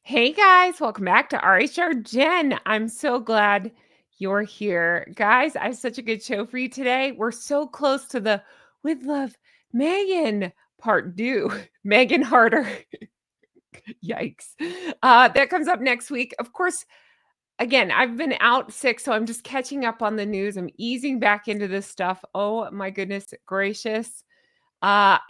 Hey guys, welcome back to RHR Jen. I'm so glad you're here. Guys, I have such a good show for you today. We're so close to the With Love Megan part due. Megan Harder. Yikes. That comes up next week. Of course, again, I've been out sick, so I'm just catching up on the news. I'm easing back into this stuff. Oh my goodness gracious.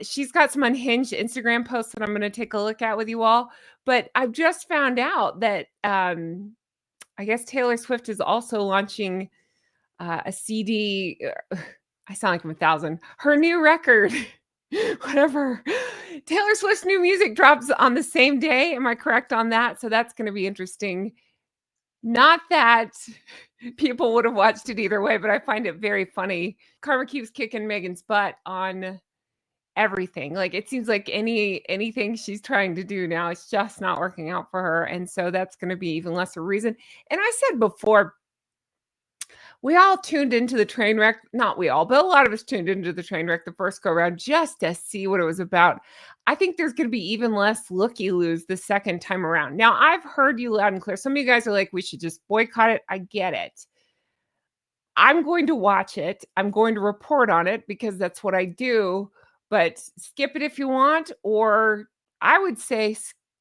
She's got some unhinged Instagram posts that I'm going to take a look at with you all. But I've just found out that I guess Taylor Swift is also launching a CD. I sound like I'm 1,000. Her new record, whatever. Taylor Swift's new music drops on the same day. Am I correct on that? So that's going to be interesting. Not that people would have watched it either way, but I find it very funny. Karma keeps kicking Megan's butt on everything. Like, it seems like anything she's trying to do now, it's just not working out for her, and so that's gonna be even less a reason. And I said before, we all tuned into the train wreck, not we all, but a lot of us tuned into the train wreck the first go around just to see what it was about. I think there's gonna be even less looky-loos the second time around. Now, I've heard you loud and clear. Some of you guys are like, "We should just boycott it." I get it. I'm going to watch it. I'm going to report on it because that's what I do, but skip it if you want, or I would say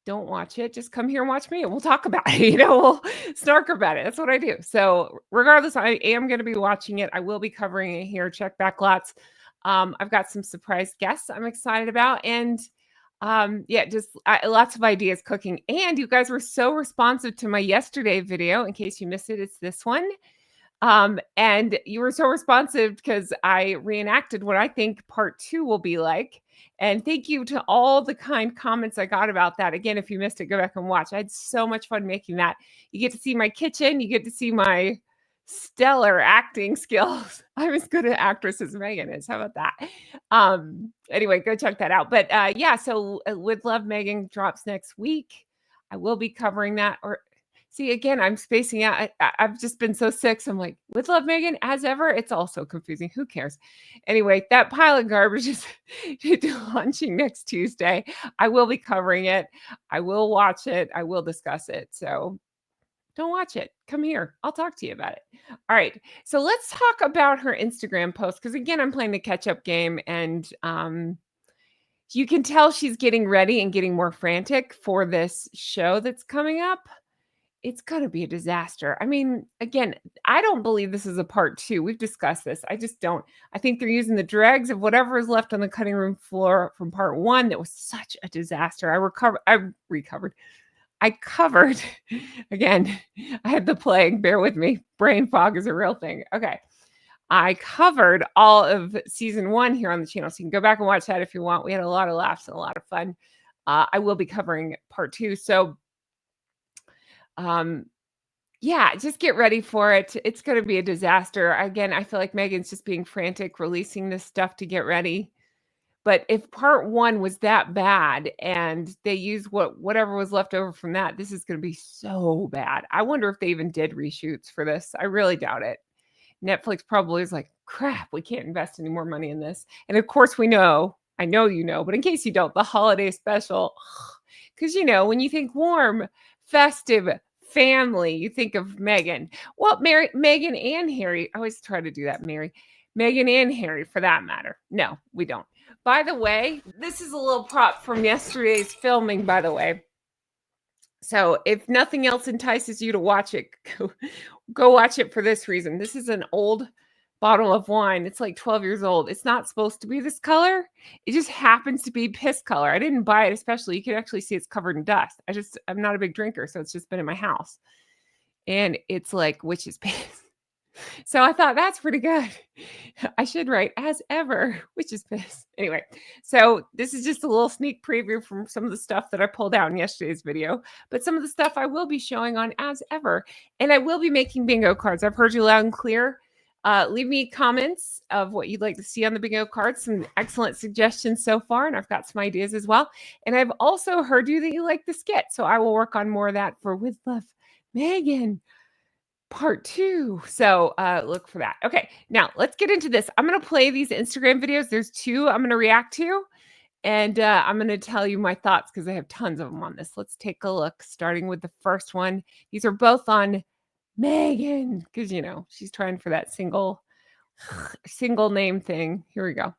don't watch it. Just come here and watch me and we'll talk about it. We'll snark about it. That's what I do. So, regardless, I am going to be watching it. I will be covering it here. Check back lots. I've got some surprise guests I'm excited about. And yeah, just lots of ideas cooking. And you guys were so responsive to my yesterday video. In case you missed it, it's this one. And you were so responsive because I reenacted what I think part 2 will be like. And thank you to all the kind comments I got about that. Again, if you missed it, go back and watch. I had so much fun making that. You get to see my kitchen. You get to see my stellar acting skills. I'm as good an actress as Megan is. How about that? Anyway, go check that out. But yeah, so With Love Megan drops next week. I will be covering that. Or see, again, I'm spacing out. I've just been so sick. So I'm like, With Love Megan, as ever. It's all so confusing. Who cares? Anyway, that pile of garbage is launching next Tuesday. I will be covering it. I will watch it. I will discuss it. So don't watch it. Come here. I'll talk to you about it. All right. So let's talk about her Instagram post. Because again, I'm playing the catch-up game. And you can tell she's getting ready and getting more frantic for this show that's coming up. It's going to be a disaster. I mean, again, I don't believe this is a part 2. We've discussed this. I just don't. I think they're using the dregs of whatever is left on the cutting room floor from part 1 that was such a disaster. I covered, again, I had the plague. Bear with me. Brain fog is a real thing. Okay. I covered all of season 1 here on the channel. So you can go back and watch that if you want. We had a lot of laughs and a lot of fun. I will be covering part 2. So, yeah, just get ready for it. It's going to be a disaster. Again, I feel like Megan's just being frantic, releasing this stuff to get ready. But if part 1 was that bad and they used whatever was left over from that, this is going to be so bad. I wonder if they even did reshoots for this. I really doubt it. Netflix probably is like, crap, we can't invest any more money in this. And of course, we know, I know you know, but in case you don't, the holiday special, because when you think warm, festive, family, you think of Megan. Well, Megan and Harry. I always try to do that, Megan and Harry, for that matter. No, we don't. By the way, this is a little prop from yesterday's filming, by the way. So if nothing else entices you to watch it, go watch it for this reason. This is an old bottle of wine. It's like 12 years old. It's not supposed to be this color. It just happens to be piss color. I didn't buy it especially. You can actually see it's covered in dust. I'm not a big drinker, so it's just been in my house. And it's like witch's piss. So I thought that's pretty good. I should write as ever, witch's piss. Anyway, so this is just a little sneak preview from some of the stuff that I pulled out in yesterday's video, but some of the stuff I will be showing on as ever. And I will be making bingo cards. I've heard you loud and clear. Leave me comments of what you'd like to see on the bingo cards. Some excellent suggestions so far, and I've got some ideas as well. And I've also heard you that you like the skit, so I will work on more of that for With Love Megan part 2. So look for that. Okay, now let's get into this. I'm going to play these Instagram videos. There's 2 I'm going to react to. And I'm going to tell you my thoughts because I have tons of them on this. Let's take a look, starting with the first one. These are both on Meghan because, she's trying for that single name thing. Here we go.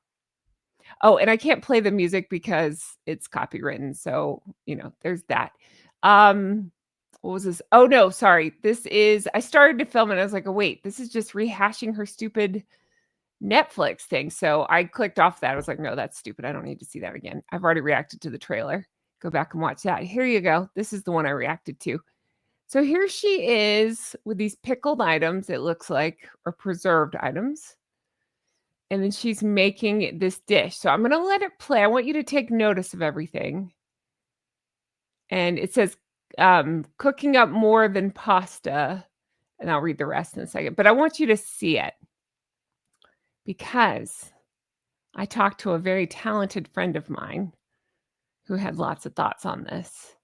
Oh, and I can't play the music because it's copywritten. So, there's that. What was this? Oh, no, sorry. I started to film and I was like, oh, wait, this is just rehashing her stupid Netflix thing. So I clicked off that. I was like, no, that's stupid. I don't need to see that again. I've already reacted to the trailer. Go back and watch that. Here you go. This is the one I reacted to. So here she is with these pickled items, it looks like, or preserved items. And then she's making this dish. So I'm going to let it play. I want you to take notice of everything. And it says cooking up more than pasta. And I'll read the rest in a second. But I want you to see it because I talked to a very talented friend of mine who had lots of thoughts on this.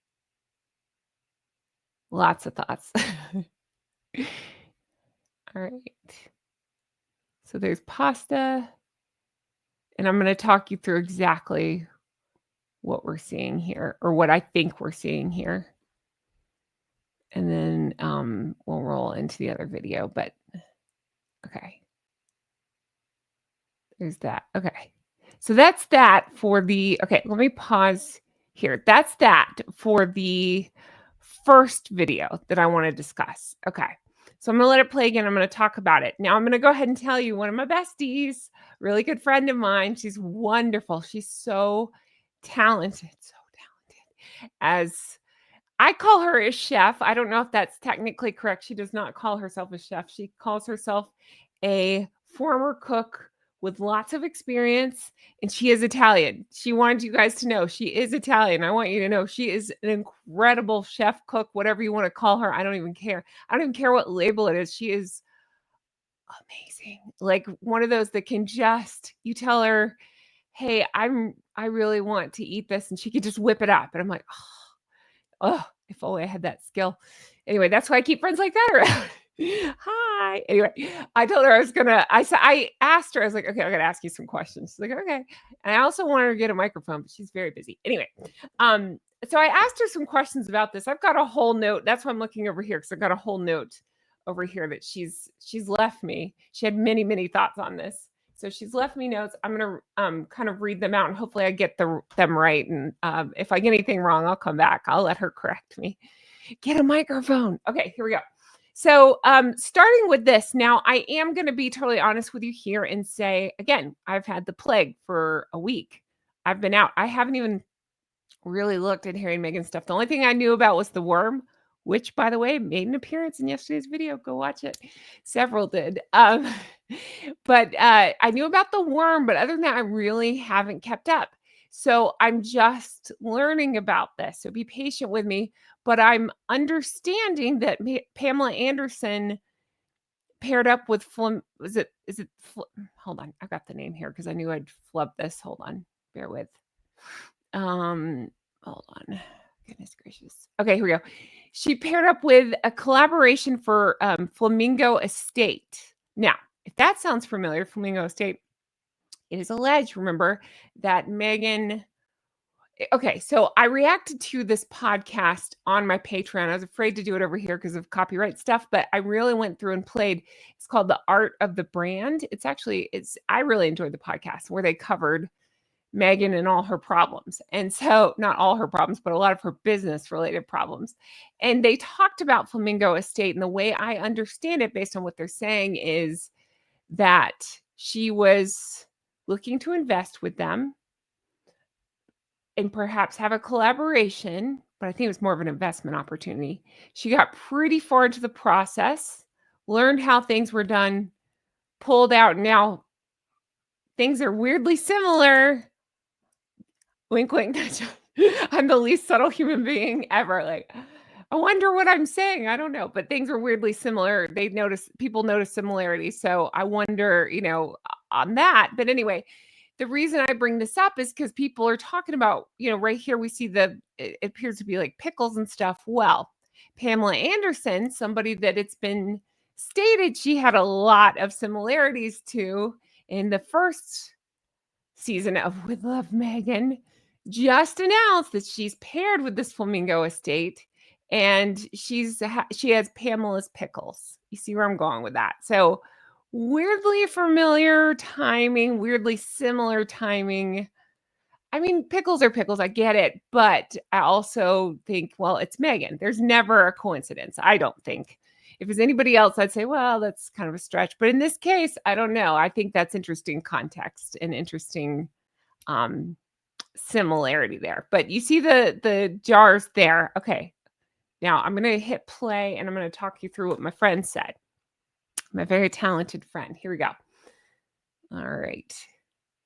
Lots of thoughts. All right. So there's pasta. And I'm going to talk you through exactly what we're seeing here, or what I think we're seeing here. And then we'll roll into the other video, but okay. There's that. Okay. So that's that for okay, let me pause here. That's that for the first video that I want to discuss. Okay. So I'm going to let it play again. I'm going to talk about it. Now I'm going to go ahead and tell you one of my besties, really good friend of mine. She's wonderful. She's so talented, as I call her a chef. I don't know if that's technically correct. She does not call herself a chef. She calls herself a former cook with lots of experience, and she is Italian. She wanted you guys to know she is Italian. I want you to know she is an incredible chef, cook, whatever you want to call her. I don't even care. I don't even care what label it is. She is amazing. Like one of those that can you tell her, hey, I really want to eat this, and she could just whip it up. And I'm like, oh, if only I had that skill. Anyway, that's why I keep friends like that around. Hi. Anyway, I told her I asked her, I was like, okay, I got to ask you some questions. She's like, okay. And I also wanted her to get a microphone, but she's very busy. Anyway, so I asked her some questions about this. I've got a whole note. That's why I'm looking over here, because I've got a whole note over here that she's left me. She had many, many thoughts on this. So she's left me notes. I'm going to kind of read them out, and hopefully I get them right. And if I get anything wrong, I'll come back. I'll let her correct me. Get a microphone. Okay, here we go. So starting with this, now I am going to be totally honest with you here and say, again, I've had the plague for a week. I've been out. I haven't even really looked at Harry and Meghan stuff. The only thing I knew about was the worm, which, by the way, made an appearance in yesterday's video. Go watch it. Several did. But I knew about the worm, but other than that, I really haven't kept up. So I'm just learning about this. So be patient with me. But I'm understanding that Pamela Anderson paired up with hold on. I got the name here because I knew I'd flub this. Hold on. Bear with. Hold on. Goodness gracious. Okay, here we go. She paired up with a collaboration for Flamingo Estate. Now, if that sounds familiar, Flamingo Estate, it is alleged, remember, that Meghan. Okay, so I reacted to this podcast on my Patreon. I was afraid to do it over here because of copyright stuff, but I really went through and played. It's called The Art of the Brand. I really enjoyed the podcast where they covered Meghan and all her problems. And so not all her problems, but a lot of her business related problems. And they talked about Flamingo Estate. And the way I understand it, based on what they're saying, is that she was looking to invest with them and perhaps have a collaboration, but I think it was more of an investment opportunity. She got pretty far into the process, learned how things were done, pulled out. Now things are weirdly similar. Wink, wink. I'm the least subtle human being ever. Like, I wonder what I'm saying. I don't know, but things are weirdly similar. People notice similarities. So I wonder, on that. But anyway, the reason I bring this up is because people are talking about, right here we see it appears to be like pickles and stuff. Well, Pamela Anderson, somebody that it's been stated she had a lot of similarities to in the first season of With Love, Meghan. just announced that she's paired with this flamingo estate, and she has Pamela's Pickles. You see where I'm going with that? So, weirdly familiar timing, weirdly similar timing. I mean, pickles are pickles, I get it, but I also think, well, it's Meghan. There's never a coincidence, I don't think. If it's anybody else, I'd say, well, that's kind of a stretch. But in this case, I don't know. I think that's interesting context and interesting um similarity there. But you see the jars there. Okay. Now I'm going to hit play and I'm going to talk you through what my friend said. My very talented friend. Here we go. All right.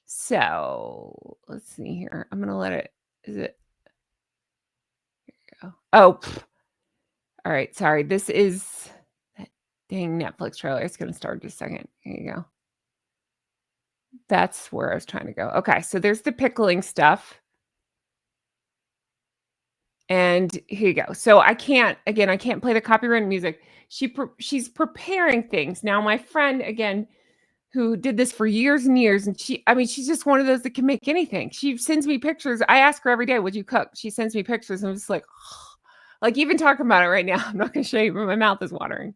So let's see here. I'm going to let it. Is it? Here we go. Oh, all right. Sorry. This is that dang Netflix trailer. It's going to start in a second. Here you go. That's where I was trying to go. Okay. So there's the pickling stuff. And here you go. So I can't play the copyrighted music. She's preparing things. Now my friend, again, who did this for years and years, and she's just one of those that can make anything. She sends me pictures. I ask her every day, "What'd you cook?" She sends me pictures, and I'm just like, like even talking about it right now, I'm not gonna show you, but my mouth is watering.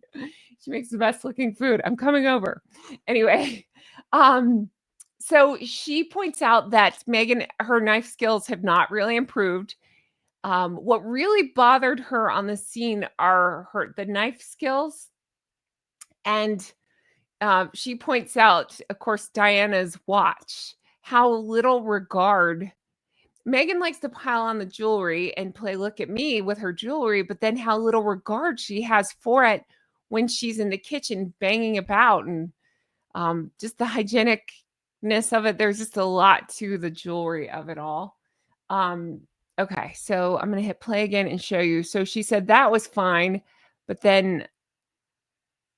She makes the best looking food. I'm coming over. Anyway, um, so she points out that Meghan, her knife skills have not really improved. What really bothered her on the scene are the knife skills, and she points out, of course, Diana's watch. How little regard Meghan likes to pile on the jewelry and play look at me with her jewelry, but then how little regard she has for it when she's in the kitchen banging about, and just the hygienicness of it. There's just a lot to the jewelry of it all. Um, okay, so I'm gonna hit play again and show you. So she said that was fine, but then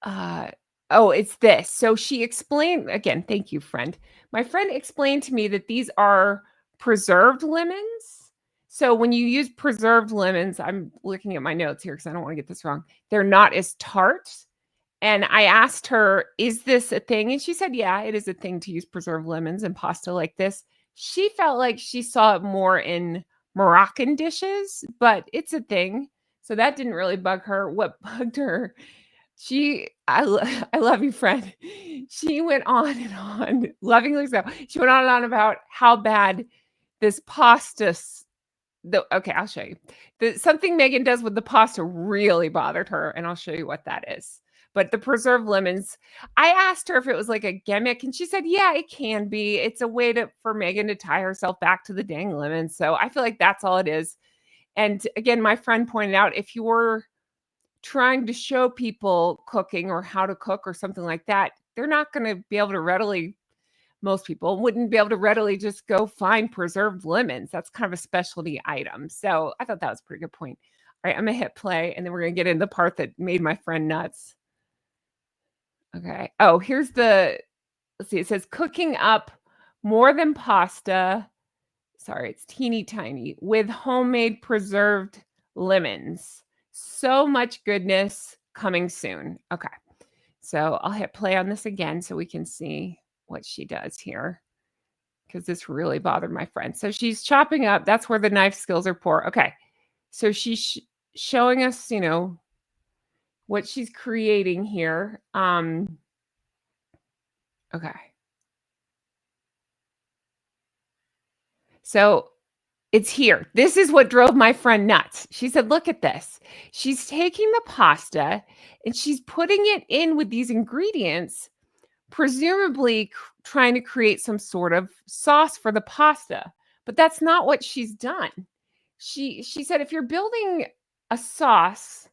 uh oh, it's this. So she explained again, thank you, friend. My friend explained to me that these are preserved lemons. So when you use preserved lemons, I'm looking at my notes here because I don't want to get this wrong. They're not as tart. And I asked her, "Is this a thing?" And she said, "Yeah, it is a thing to use preserved lemons in pasta like this." She felt like she saw it more in Moroccan dishes, but it's a thing. So that didn't really bug her. What bugged her, I love you, friend. She went on and on, lovingly so. She went on and on about how bad this pasta okay, I'll show you. Something Meghan does with the pasta really bothered her, and I'll show you what that is. But the preserved lemons, I asked her if it was like a gimmick, and she said, "Yeah, it can be. It's a way for Meghan to tie herself back to the dang lemons." So I feel like that's all it is. And again, my friend pointed out, if you're trying to show people cooking or how to cook or something like that, they're not going to be able to readily, most people wouldn't be able to readily just go find preserved lemons. That's kind of a specialty item. So I thought that was a pretty good point. All right, I'm going to hit play and then we're going to get into the part that made my friend nuts. Okay. Oh, here's let's see, it says cooking up more than pasta. Sorry, it's teeny tiny with homemade preserved lemons. So much goodness coming soon. Okay. So I'll hit play on this again so we can see what she does here, because this really bothered my friend. So she's chopping up. That's where the knife skills are poor. Okay. So she's showing us, what she's creating here. Okay. So it's here. This is what drove my friend nuts. She said, "Look at this." She's taking the pasta and she's putting it in with these ingredients, presumably trying to create some sort of sauce for the pasta. But that's not what she's done. She said, if you're building a sauce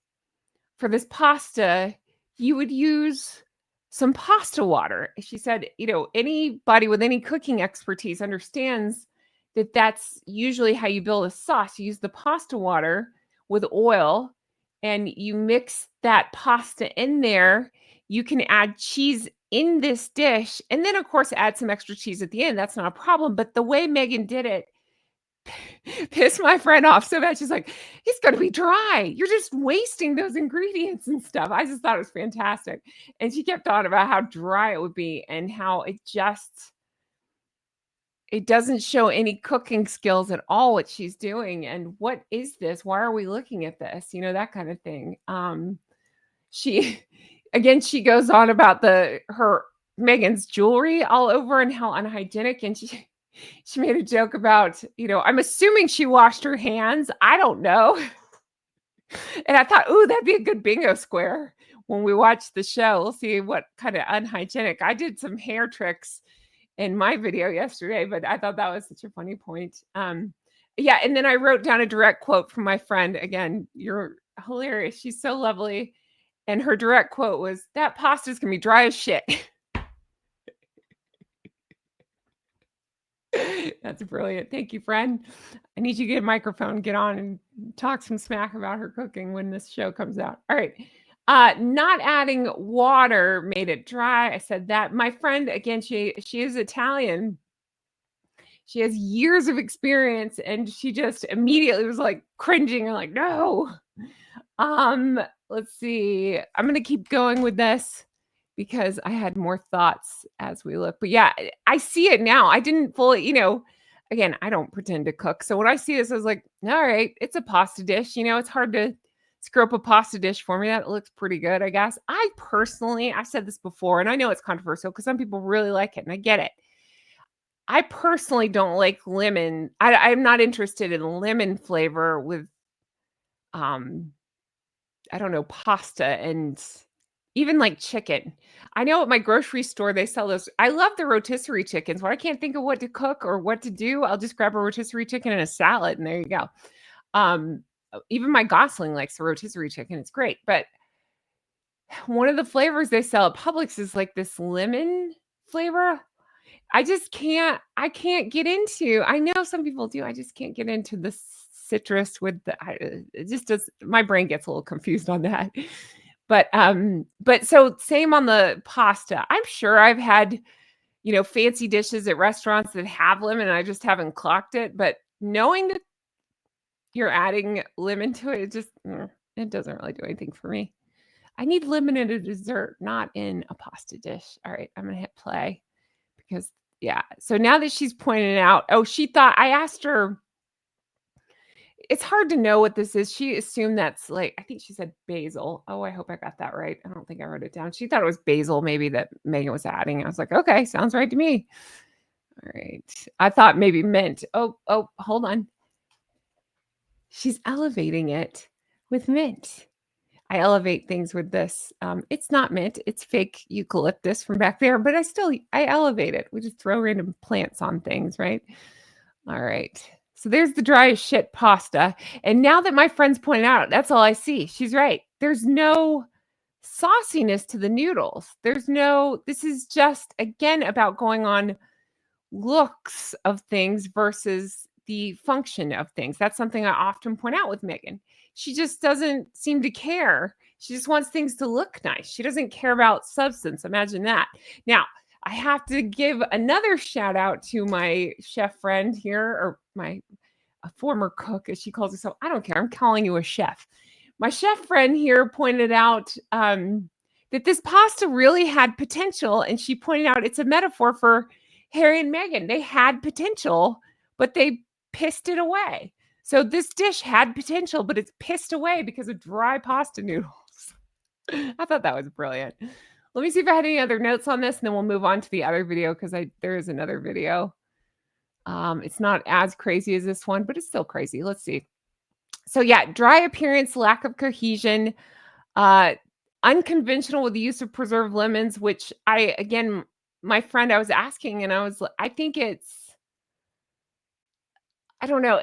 for this pasta, you would use some pasta water. She said, anybody with any cooking expertise understands that that's usually how you build a sauce. You use the pasta water with oil and you mix that pasta in there. You can add cheese in this dish and then, of course, add some extra cheese at the end. That's not a problem. But the way Meghan did it pissed my friend off so bad. She's like, "It's gonna be dry. You're just wasting those ingredients and stuff." I just thought it was fantastic. And she kept on about how dry it would be and how it doesn't show any cooking skills at all what she's doing, and what is this? Why are we looking at this? That kind of thing. She again, she goes on about the her Megan's jewelry all over and how unhygienic, and she made a joke about, I'm assuming she washed her hands. I don't know. And I thought, "Ooh, that'd be a good bingo square when we watch the show. We'll see what kinda unhygienic." I did some hair tricks in my video yesterday, but I thought that was such a funny point. Yeah, and then I wrote down a direct quote from my friend. Again, you're hilarious. She's so lovely. And her direct quote was, "That pasta's gonna be dry as shit." That's brilliant. Thank you, friend. I need you to get a microphone, get on and talk some smack about her cooking when this show comes out. All right. Not adding water made it dry. I said that. My friend, again, she is Italian. She has years of experience and she just immediately was like cringing and like, no. Um, let's see. I'm gonna keep going with this because I had more thoughts as we look. But yeah, I see it now. I didn't fully, again, I don't pretend to cook. So when I see this, I was like, all right, it's a pasta dish. It's hard to screw up a pasta dish for me. That looks pretty good, I guess. I personally, I've said this before, and I know it's controversial because some people really like it, and I get it. I personally don't like lemon. I'm not interested in lemon flavor with um I don't know, pasta and even like chicken. I know at my grocery store they sell those. I love the rotisserie chickens. When I can't think of what to cook or what to do, I'll just grab a rotisserie chicken and a salad, and there you go. Even my Gosling likes the rotisserie chicken. It's great. But one of the flavors they sell at Publix is like this lemon flavor. I can't get into. I know some people do. I just can't get into the citrus with it just does my brain gets a little confused on that. But so same on the pasta. I'm sure I've had, fancy dishes at restaurants that have lemon and I just haven't clocked it, but knowing that you're adding lemon to it, it doesn't really do anything for me. I need lemon in a dessert, not in a pasta dish. All right, I'm gonna hit play. Because yeah, so now that she's pointed out, she thought I asked her, it's hard to know what this is. She assumed that's like, I think she said basil. Oh, I hope I got that right. I don't think I wrote it down. She thought it was basil maybe that Megan was adding. I was like, okay, sounds right to me. All right. I thought maybe mint. Oh, hold on. She's elevating it with mint. I elevate things with this. It's not mint, it's fake eucalyptus from back there, but I elevate it. We just throw random plants on things, right? All right. So there's the dry as shit pasta. And now that my friends pointed out, that's all I see. She's right. There's no sauciness to the noodles. This is just again about going on looks of things versus the function of things. That's something I often point out with Megan. She just doesn't seem to care. She just wants things to look nice. She doesn't care about substance. Imagine that. Now, I have to give another shout out to my chef friend here, or a former cook, as she calls herself. I don't care. I'm calling you a chef. My chef friend here pointed out that this pasta really had potential, and she pointed out it's a metaphor for Harry and Meghan. They had potential, but they pissed it away. So this dish had potential, but it's pissed away because of dry pasta noodles. I thought that was brilliant. Let me see if I had any other notes on this, and then we'll move on to the other video because there is another video. It's not as crazy as this one, but it's still crazy. Let's see. So yeah, dry appearance, lack of cohesion, unconventional with the use of preserved lemons, which my friend, I was asking, and I think I don't know,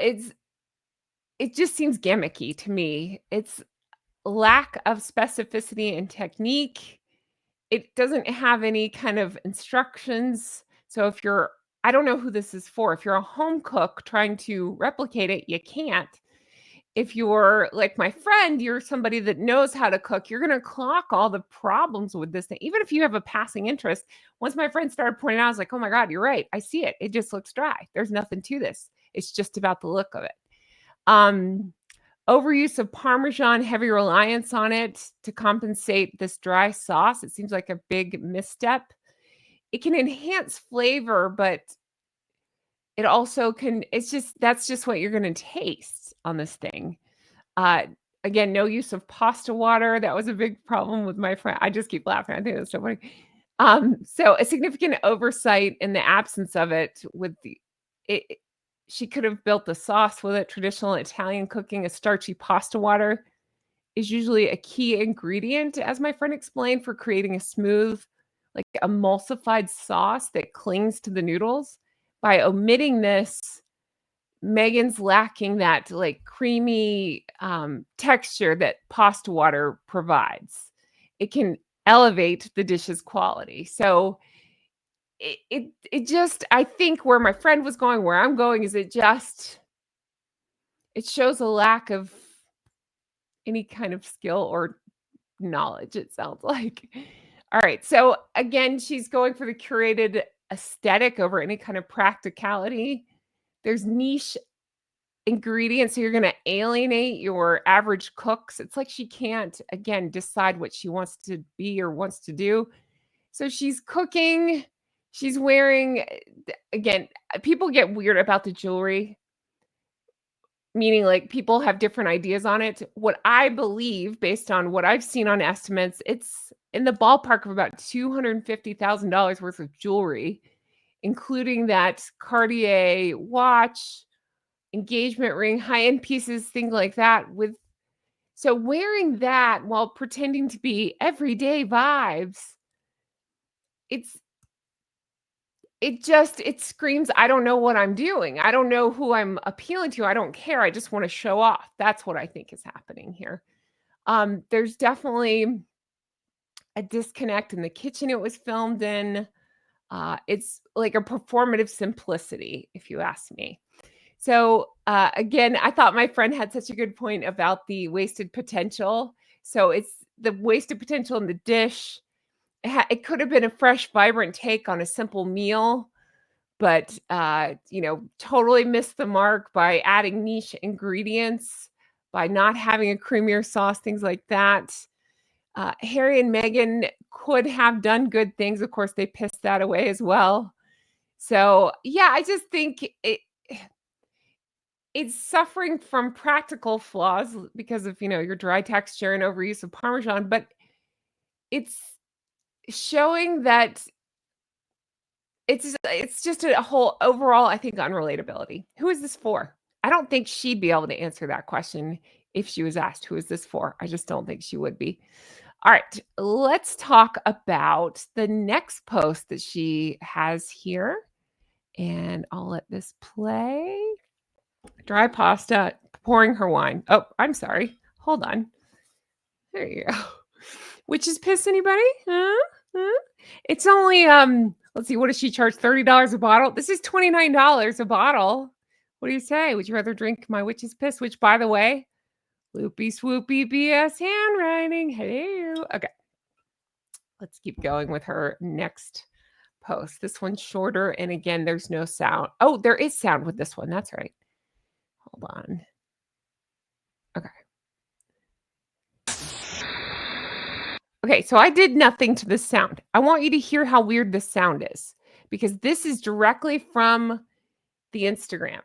it just seems gimmicky to me. It's lack of specificity and technique. It doesn't have any kind of instructions. So I don't know who this is for. If you're a home cook trying to replicate it, you can't. If you're like my friend, you're somebody that knows how to cook, you're going to clock all the problems with this thing. Even if you have a passing interest, once my friend started pointing out, I was like, oh my God, you're right. I see it. It just looks dry. There's nothing to this. It's just about the look of it. Overuse of Parmesan, heavy reliance on it to compensate this dry sauce. It seems like a big misstep. It can enhance flavor, but it also can it's just that's just what you're gonna taste on this thing. Uh, Again, no use of pasta water, that was a big problem with my friend. I just keep laughing, I think that's so funny. So a significant oversight in the absence of it with the it she could have built the sauce with it. Traditional Italian cooking, a starchy pasta water is usually a key ingredient, as my friend explained, for creating a smooth, like, emulsified sauce that clings to the noodles. By omitting this, Megan's lacking that, like, creamy, texture that pasta water provides. It can elevate the dish's quality. So, it just I think where my friend was going, where I'm going is it shows a lack of any kind of skill or knowledge, it sounds like. All right. So again, she's going for the curated aesthetic over any kind of practicality. There's niche ingredients, so you're going to alienate your average cooks. It's like she can't, again, decide what she wants to be or wants to do. So she's cooking, she's wearing, again, people get weird about the jewelry. Meaning, like, people have different ideas on it. What I believe, based on what I've seen on estimates, it's in the ballpark of about $250,000 worth of jewelry, including that Cartier watch, engagement ring, high-end pieces, things like that with so wearing that while pretending to be everyday vibes, it's it screams, "I don't know what I'm doing. I don't know who I'm appealing to. I don't care. I just wanna show off." That's what I think is happening here. There's definitely a disconnect in the kitchen it was filmed in. It's like a performative simplicity, if you ask me. So, again, I thought my friend had such a good point about the wasted potential. So it's the wasted potential in the dish. It could have been a fresh, vibrant take on a simple meal, but, totally missed the mark by adding niche ingredients, by not having a creamier sauce, things like that. Harry and Meghan could have done good things. Of course, they pissed that away as well. So, yeah, I just think it's suffering from practical flaws because of, your dry texture and overuse of Parmesan, but it's showing that it's just a whole overall, I think, unrelatability. Who is this for? I don't think she'd be able to answer that question if she was asked, "Who is this for?" I just don't think she would be. All right, let's talk about the next post that she has here, and I'll let this play. Dry pasta, pouring her wine. Oh, I'm sorry. Hold on. There you go. Witch's piss, anybody? Huh? Huh? It's only, let's see, what does she charge? $30 a bottle? This is $29 a bottle. What do you say? Would you rather drink my witch's piss? Which, by the way, loopy swoopy BS handwriting. Hello. Okay. Let's keep going with her next post. This one's shorter. And again, there's no sound. Oh, there is sound with this one. That's right. Hold on. Okay. Okay, so I did nothing to this sound. I want you to hear how weird this sound is because this is directly from the Instagram.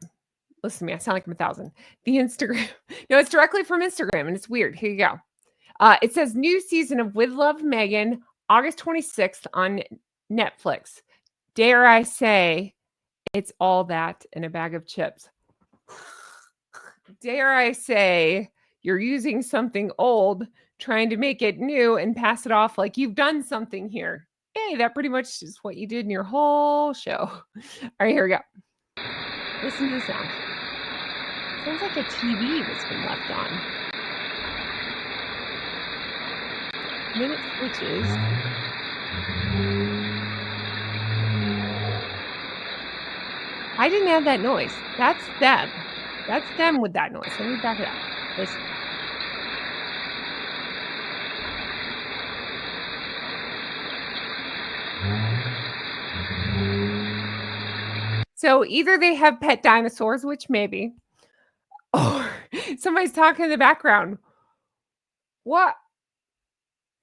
Listen to me, I sound like I'm 1,000. The Instagram. No, it's directly from Instagram and it's weird. Here you go. It says new season of With Love Megan, August 26th on Netflix. Dare I say it's all that in a bag of chips. Dare I say you're using something old, trying to make it new and pass it off like you've done something here. Hey, that pretty much is what you did in your whole show. All right, here we go. Listen to the sound. Sounds like a TV that's been left on. Then it switches. I didn't have that noise. That's them. That's them with that noise. Let me back it up. Listen. So either they have pet dinosaurs, which maybe, or somebody's talking in the background. What?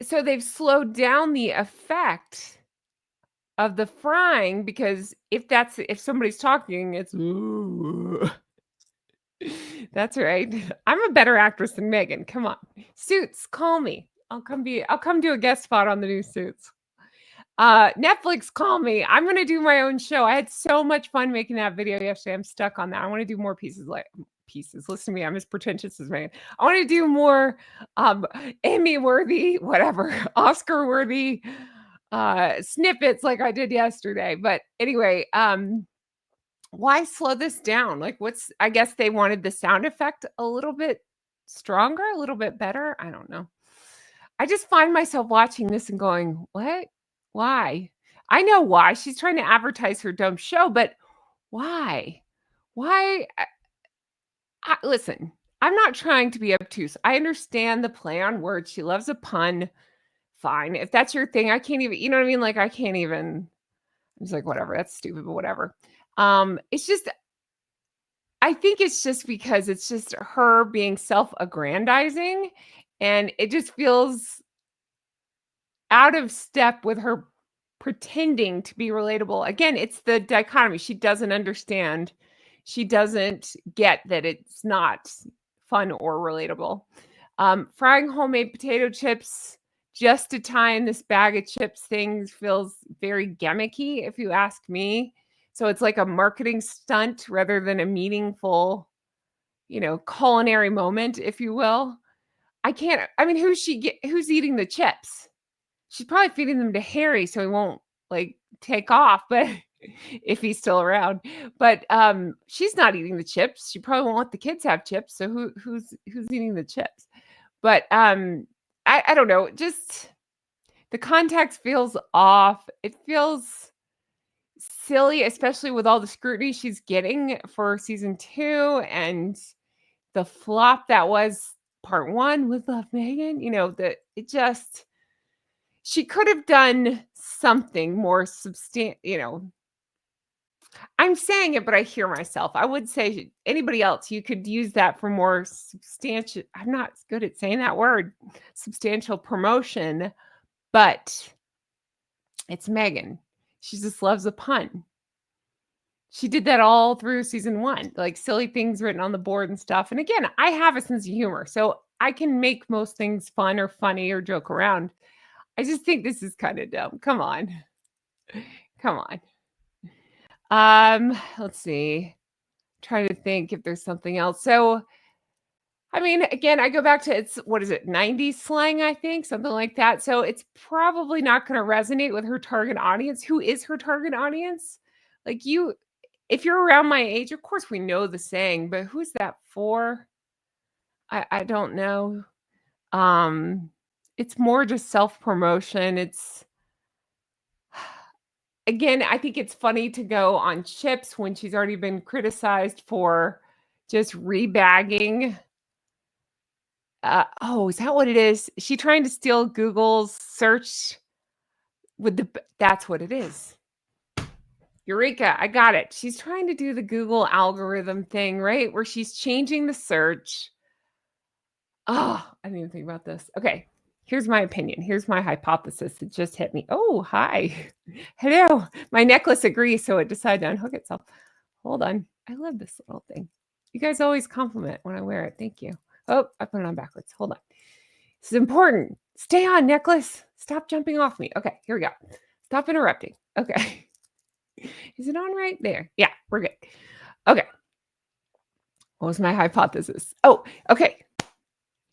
So they've slowed down the effect of the frying, because if somebody's talking, it's that's right. I'm a better actress than Megan. Come on. Suits, call me. I'll come do a guest spot on the new Suits. Netflix, call me. I'm gonna do my own show. I had so much fun making that video yesterday. I'm stuck on that. I want to do more pieces. Listen to me. I'm as pretentious as man. I want to do more Emmy worthy, whatever, Oscar worthy snippets like I did yesterday. But anyway, why slow this down? Like, I guess they wanted the sound effect a little bit stronger, a little bit better. I don't know. I just find myself watching this and going, what? Why? I know why. She's trying to advertise her dumb show, but why? Why? Listen, I'm not trying to be obtuse. I understand the play on words. She loves a pun. Fine. If that's your thing, I can't even, you know what I mean? Like, I can't even, I'm just like, whatever, that's stupid, but whatever. It's just, I think it's just because it's just her being self-aggrandizing, and it just feels out of step with her pretending to be relatable. Again, it's the dichotomy. She doesn't understand. She doesn't get that it's not fun or relatable. Frying homemade potato chips just to tie in this bag of chips thing feels very gimmicky, if you ask me. So it's like a marketing stunt rather than a meaningful, culinary moment, if you will. I mean, who's eating the chips? She's probably feeding them to Harry so he won't like take off, but if he's still around. But she's not eating the chips. She probably won't let the kids have chips. So who's eating the chips? But I don't know. Just the context feels off. It feels silly, especially with all the scrutiny she's getting for season 2 and the flop that was part 1 with Love Megan. She could have done something more substantial. I'm saying it, but I hear myself. I would say anybody else, you could use that for more substantial. I'm not good at saying that word, substantial promotion, but it's Megan. She just loves a pun. She did that all through season 1, like silly things written on the board and stuff. And again, I have a sense of humor, so I can make most things fun or funny or joke around. I just think this is kind of dumb. Come on. Come on. Let's see. Trying to think if there's something else. So, I mean, again, I go back to what is it, 90s slang, I think, something like that. So it's probably not going to resonate with her target audience. Who is her target audience? Like if you're around my age, of course we know the saying, but who's that for? I don't know. It's more just self-promotion. Again, I think it's funny to go on chips when she's already been criticized for just rebagging. Is that what it is? Is she trying to steal Google's search that's what it is. Eureka, I got it. She's trying to do the Google algorithm thing, right? Where she's changing the search. Oh, I didn't even think about this. Okay. Here's my opinion. Here's my hypothesis that just hit me. Oh, hi. Hello. My necklace agrees, so it decided to unhook itself. Hold on. I love this little thing. You guys always compliment when I wear it. Thank you. Oh, I put it on backwards. Hold on. This is important. Stay on, necklace. Stop jumping off me. Okay, here we go. Stop interrupting. Okay. Is it on right there? Yeah, we're good. Okay. What was my hypothesis? Oh, okay.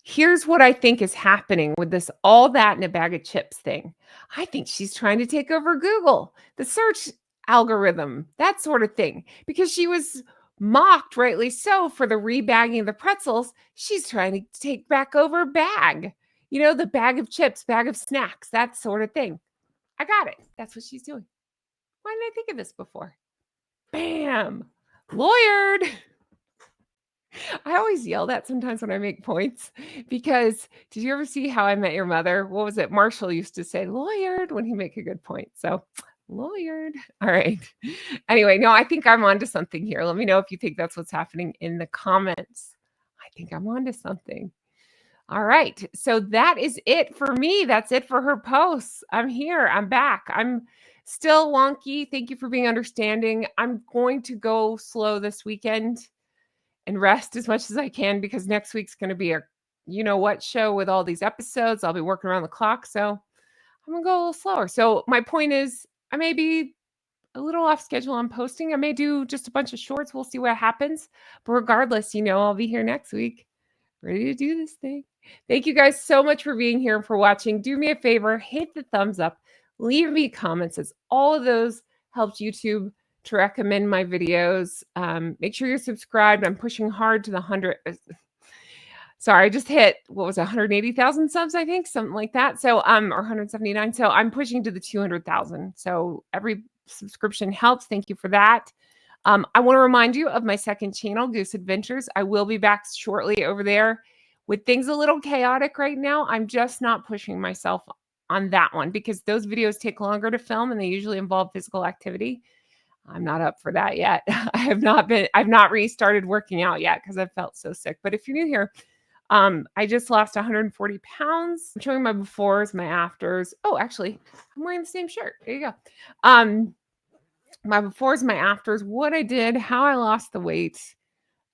Here's what I think is happening with this all that in a bag of chips thing. I think she's trying to take over Google, the search algorithm, that sort of thing. Because she was mocked, rightly so, for the rebagging of the pretzels. She's trying to take back over bag. The bag of chips, bag of snacks, that sort of thing. I got it. That's what she's doing. Why didn't I think of this before? Bam! Lawyered! I always yell that sometimes when I make points because did you ever see How I Met Your Mother? What was it? Marshall used to say lawyered when he make a good point. So lawyered. All right. Anyway, no, I think I'm onto something here. Let me know if you think that's what's happening in the comments. I think I'm onto something. All right. So that is it for me. That's it for her posts. I'm here. I'm back. I'm Still wonky. Thank you for being understanding. I'm going to go slow this weekend and rest as much as I can because next week's going to be a you know what show with all these episodes. I'll be working around the clock. So I'm going to go a little slower. So my point is, I may be a little off schedule on posting. I may do just a bunch of shorts. We'll see what happens. But regardless, I'll be here next week, ready to do this thing. Thank you guys so much for being here and for watching. Do me a favor, hit the thumbs up, leave me comments, as all of those helps YouTube to recommend my videos. Make sure you're subscribed. I'm pushing hard to the 100. Sorry, I just hit, what was it, 180,000 subs, I think, something like that. So, or 179. So I'm pushing to the 200,000. So every subscription helps. Thank you for that. I want to remind you of my second channel, Goose Adventures. I will be back shortly over there. With things a little chaotic right now, I'm just not pushing myself on that one because those videos take longer to film and they usually involve physical activity. I'm not up for that yet. I've not restarted working out yet because I felt so sick. But if you're new here, I just lost 140 pounds. I'm showing my befores, my afters. Oh, actually, I'm wearing the same shirt. There you go. My befores, my afters, what I did, how I lost the weight,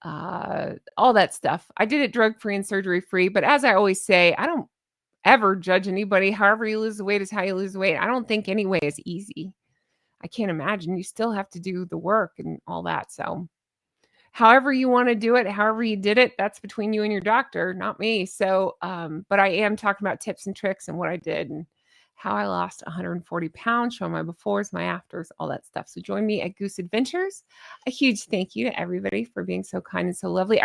all that stuff. I did it drug-free and surgery-free. But as I always say, I don't ever judge anybody. However you lose the weight is how you lose the weight. I don't think any way is easy. I can't imagine. You still have to do the work and all that. So however you want to do it, however you did it, that's between you and your doctor, not me. So, but I am talking about tips and tricks and what I did and how I lost 140 pounds, showing my befores, my afters, all that stuff. So join me at Goose Adventures. A huge thank you to everybody for being so kind and so lovely.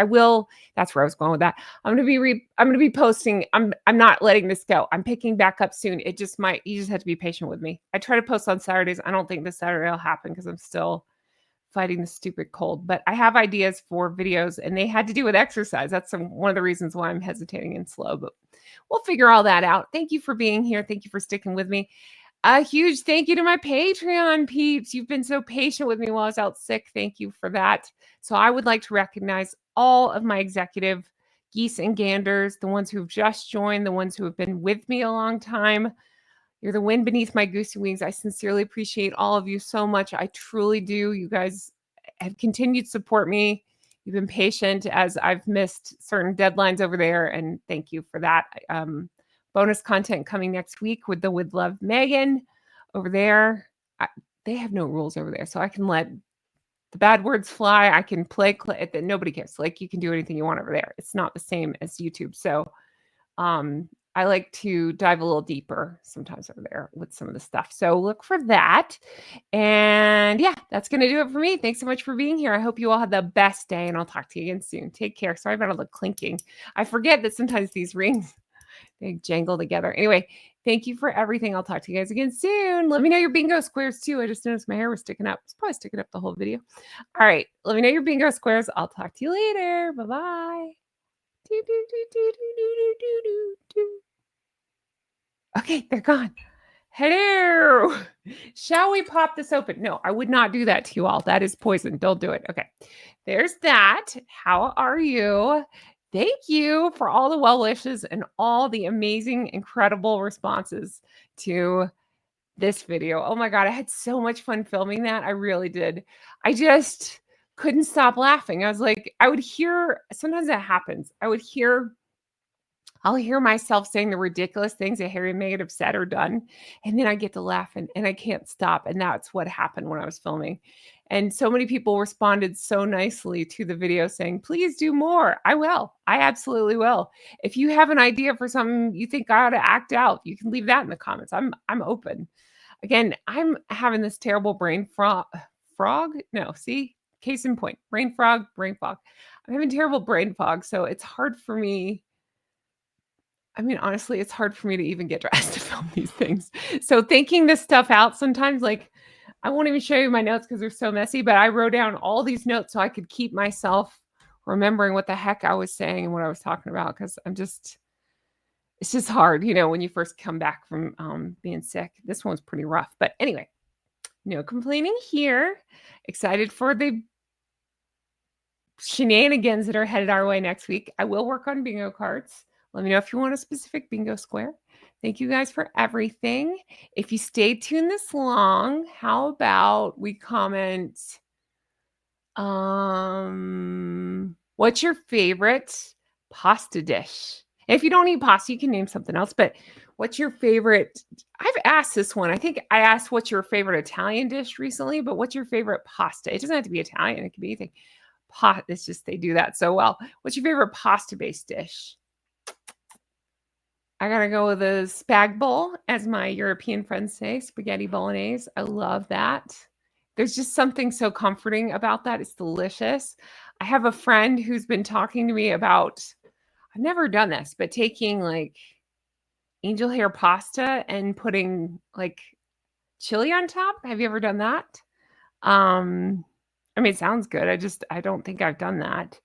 That's where I was going with that. I'm going to be posting. I'm not letting this go. I'm picking back up soon. You just have to be patient with me. I try to post on Saturdays. I don't think this Saturday will happen because I'm still fighting the stupid cold, but I have ideas for videos and they had to do with exercise. That's one of the reasons why I'm hesitating and slow, but we'll figure all that out. Thank you for being here. Thank you for sticking with me. A huge thank you to my Patreon peeps. You've been so patient with me while I was out sick. Thank you for that. So I would like to recognize all of my executive geese and ganders, the ones who've just joined, the ones who have been with me a long time. You're the wind beneath my goosey wings. I sincerely appreciate all of you so much. I truly do. You guys have continued to support me. You've been patient as I've missed certain deadlines over there, and thank you for that. Bonus content coming next week with Love Meghan over there. They have no rules over there, so I can let the bad words fly. I can play that nobody cares. Like, you can do anything you want over there. It's not the same as YouTube. So I like to dive a little deeper sometimes over there with some of the stuff. So look for that. And yeah, that's going to do it for me. Thanks so much for being here. I hope you all had the best day and I'll talk to you again soon. Take care. Sorry about all the clinking. I forget that sometimes these rings, they jangle together. Anyway, thank you for everything. I'll talk to you guys again soon. Let me know your bingo squares too. I just noticed my hair was sticking up. It's probably sticking up the whole video. All right. Let me know your bingo squares. I'll talk to you later. Bye-bye. Okay, they're gone. Hello. Shall we pop this open? No, I would not do that to you all. That is poison. Don't do it. Okay. There's that. How are you? Thank you for all the well wishes and all the amazing, incredible responses to this video. Oh my God, I had so much fun filming that. I really did. I just couldn't stop laughing. I was like, sometimes that happens. I'll hear myself saying the ridiculous things that Harry and Meghan have said or done, and then I get to laugh and I can't stop. And that's what happened when I was filming. And so many people responded so nicely to the video saying, please do more. I will. I absolutely will. If you have an idea for something you think I ought to act out, you can leave that in the comments. I'm open. Again, I'm having this terrible brain frog. No, see, case in point, brain fog. I'm having terrible brain fog. So it's hard for me. I mean, honestly, it's hard for me to even get dressed to film these things. So thinking this stuff out sometimes, like, I won't even show you my notes because they're so messy, but I wrote down all these notes so I could keep myself remembering what the heck I was saying and what I was talking about. Because it's just hard, when you first come back from being sick. This one's pretty rough. But anyway, no complaining here. Excited for the shenanigans that are headed our way next week. I will work on bingo cards. Let me know if you want a specific bingo square. Thank you guys for everything. If you stay tuned this long, how about we comment, what's your favorite pasta dish? And if you don't eat pasta, you can name something else, but what's your favorite? I've asked this one. I think I asked what's your favorite Italian dish recently, but what's your favorite pasta? It doesn't have to be Italian, it can be anything. It's just they do that so well. What's your favorite pasta-based dish? I gotta go with a spag bowl, as my European friends say, spaghetti bolognese. I love that. There's just something so comforting about that. It's delicious. I have a friend who's been talking to me about, I've never done this, but taking like angel hair pasta and putting like chili on top. Have you ever done that? I mean, it sounds good. I don't think I've done that.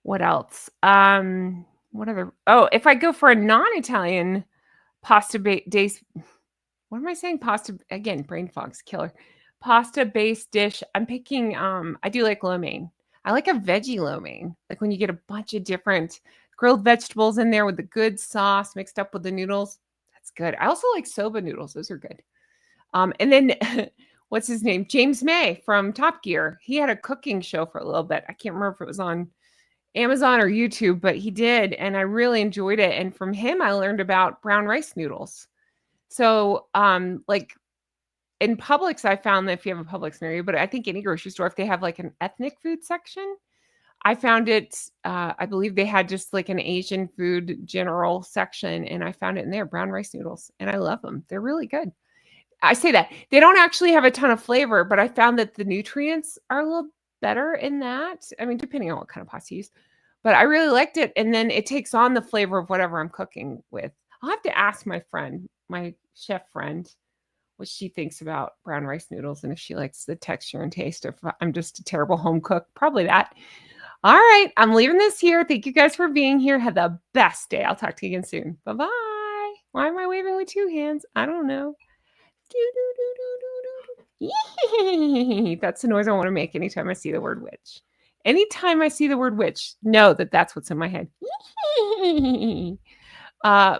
What else? What other? Oh, if I go for a non-Italian days, what am I saying? Pasta again, brain fog's killer. Pasta-based dish. I'm picking, I do like lo mein. I like a veggie lo mein, like when you get a bunch of different grilled vegetables in there with the good sauce mixed up with the noodles. That's good. I also like soba noodles. Those are good. And then what's his name? James May from Top Gear. He had a cooking show for a little bit. I can't remember if it was on Amazon or YouTube, but he did, and I really enjoyed it. And from him, I learned about brown rice noodles. So, like in Publix, I found that if you have a Publix near you, but I think any grocery store, if they have like an ethnic food section, I found it. I believe they had just like an Asian food general section, and I found it in there, brown rice noodles, and I love them. They're really good. I say that they don't actually have a ton of flavor, but I found that the nutrients are a little better in that. I mean, depending on what kind of pasta you use, but I really liked it. And then it takes on the flavor of whatever I'm cooking with. I'll have to ask my friend, my chef friend, what she thinks about brown rice noodles and if she likes the texture and taste. If I'm just a terrible home cook, probably that. All right, I'm leaving this here. Thank you guys for being here. Have the best day. I'll talk to you again soon. Bye bye. Why am I waving with two hands? I don't know. That's the noise I want to make anytime I see the word witch. Anytime I see the word witch, know that that's what's in my head.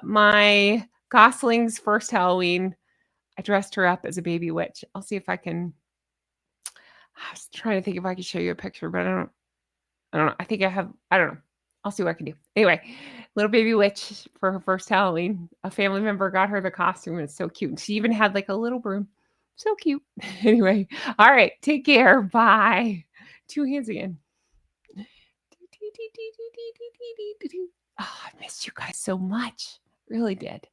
My Gosling's first Halloween, I dressed her up as a baby witch. I'll see if I can. I was trying to think if I could show you a picture, but I don't know. I think I have. I don't know. I'll see what I can do. Anyway, little baby witch for her first Halloween. A family member got her the costume, and it's so cute. And she even had like a little broom. So cute. Anyway, all right. Take care. Bye. Two hands again. Oh, I missed you guys so much. Really did.